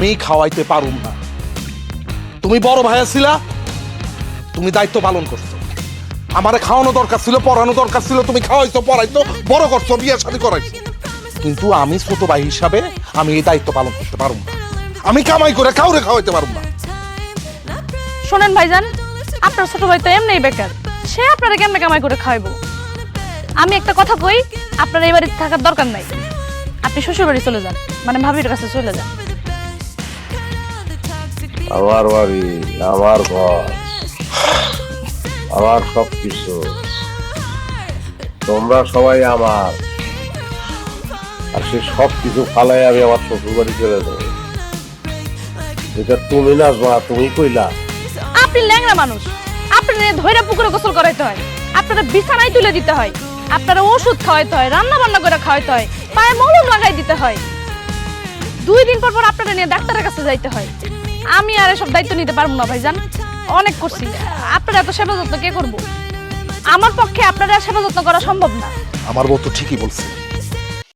আমি খাওয়াইতে পারুম না। তুমি বড় ভাইয়া ছিলা, তুমি দায়িত্ব পালন করছো। আমারে খাওয়ানো দরকার ছিল, পড়ানো দরকার ছিল, তুমি খাওয়াইছো, পড়াইছো, বড় করছো, বিয়ে শাদী করাইছো। কিন্তু আমি ছোট ভাই হিসাবে আমি এই দায়িত্ব পালন করতে পারুম না। আমি কামাই করে কাউরে খাওয়াইতে পারুম না। শোনেন ভাইজান, আপনার ছোট ভাই তো এমনিই বেকার, সে আপনারা কেমনে কামাই করে খাওয়াইবো? আমি একটা কথা কই, আপনার এই বাড়িতে থাকার দরকার নাই। আপনি শ্বশুর বাড়ি চলে যান, মানে ভাবির কাছে চলে যান। আমার বাড়ি, আমার ঘর, আমার সবকিছু, তোমরা সবাই আমার। আর সে সবকিছু ফালাই আমি আমার শ্বশুর বাড়ি চলে যাবো, এটা তুমি না মা, তুমি কইলা। আপনি ল্যাংড়া মানুষ, আপনার ধৈর্য পুকুরে গোসল করাইতে হয়, আপনারা বিছানায় তুলে দিতে হয়, আপনারা ওষুধ খাওয়াইতে হয়, রান্না বান্না করে খাওয়াইতে হয়, পায়ে মলম লাগাই দিতে হয়, 2 দিন পর পর আপনারা নিয়ে ডাক্তারের কাছে যাইতে হয়। আমি আর এসব দায়িত্ব নিতে পারবো না ভাইজান, অনেক করছি। আপনারা এত সেবা যত্ন কে করবো? আমার পক্ষে আপনারা সেবা যত্ন করা সম্ভব না। আমার বউ তো ঠিকই বলছে।